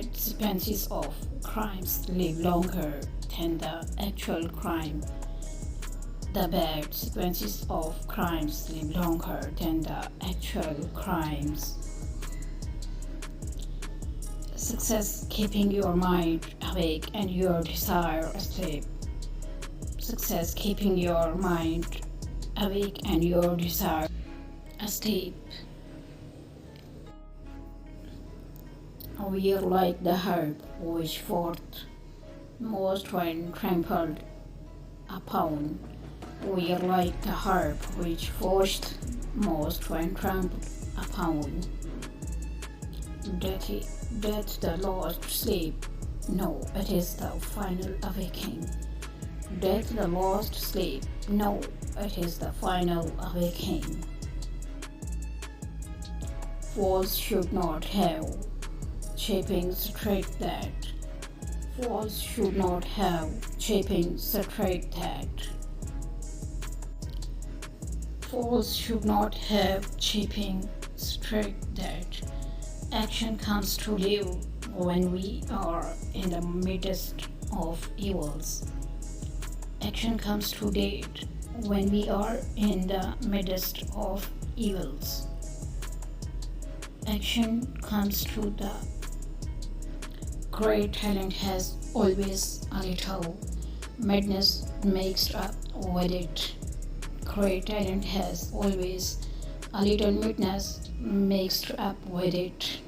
bad sequences of crimes live longer than the actual crime. The bad sequences of crimes live longer than the actual crimes. Success keeping your mind awake and your desire asleep. Success keeping your mind awake and your desire asleep. We are like the herb which forth most when trampled upon. We are like the herb which forced most when trampled upon. Death the lost sleep. No, it is the final awakening. Death the lost sleep. No, it is the final awakening. Fools should not have shaping straight that. Fools should not have shaping straight that. Fools should not have shaping straight that. Action comes to live when we are in the midst of evils. Action comes to date when we are in the midst of evils. Action comes to the great talent has always a little madness mixed up with it. Great talent has always a little madness mixed up with it.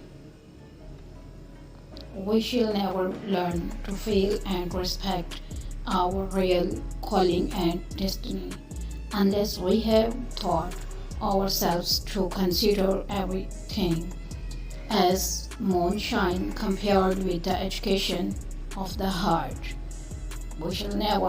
We shall never learn to feel and respect our real calling and destiny unless we have taught ourselves to consider everything as moonshine compared with the education of the heart. We shall never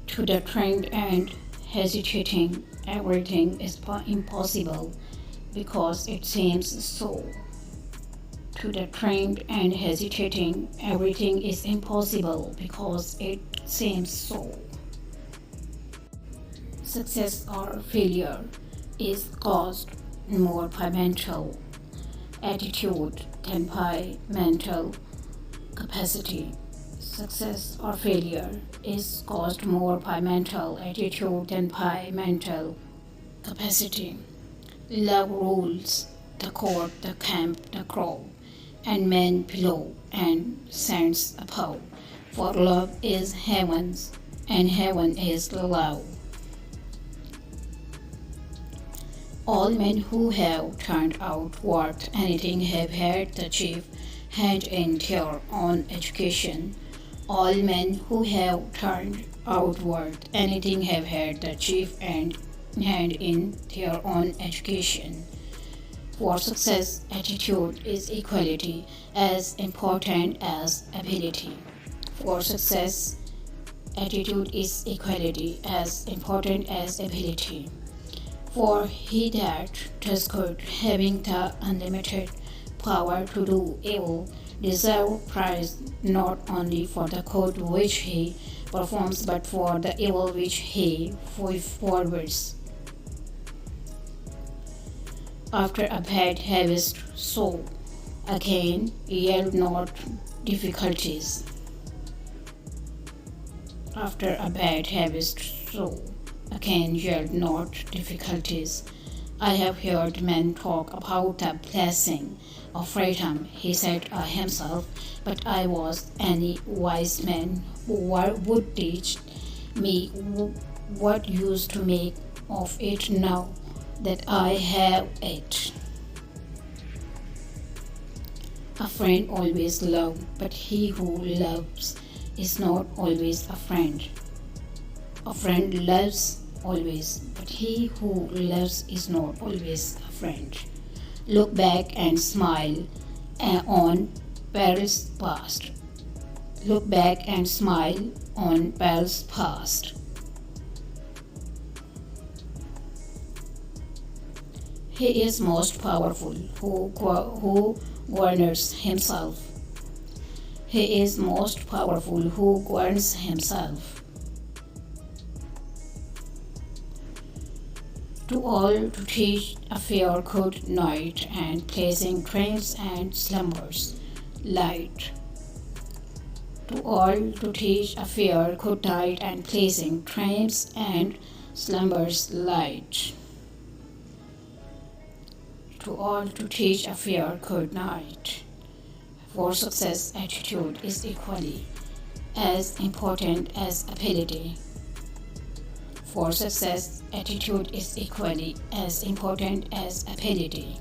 to the trained and hesitating, everything is impossible because it seems so. To the trained and hesitating, everything is impossible because it seems so. Success or failure is caused more by mental attitude than by mental capacity. Success or failure is caused more by mental attitude than by mental capacity. Love rules the court, the camp, the crow, and men below and saints above. For love is heaven's, and heaven is love. All men who have turned outward anything have had the chief hand in their own education. All men who have turned outward anything have had the chief hand in their own education. For success, attitude is equality as important as ability. For success, attitude is equality as important as ability. For he that does good, having the unlimited power to do evil, deserve praise not only for the good which he performs, but for the evil which he forwards. After a bad harvest, sow again, yield not difficulties. After a bad harvest, sow again, yield not difficulties. I have heard men talk about the blessing of freedom, he said himself, but I was any wise man who would teach me what use to make of it now that I have it. A friend always loves, but he who loves is not always a friend. A friend loves always, but he who loves is not always a friend. Look back and smile on perils past. Look back and smile on perils past. He is most powerful who governs himself. He is most powerful who governs himself. To all to teach a fair good night, and pleasing dreams and slumbers light. To all to teach a fair good night, and pleasing dreams and slumbers light. To all to teach a fair good night. For success, attitude is equally as important as ability. For success, attitude is equally as important as ability.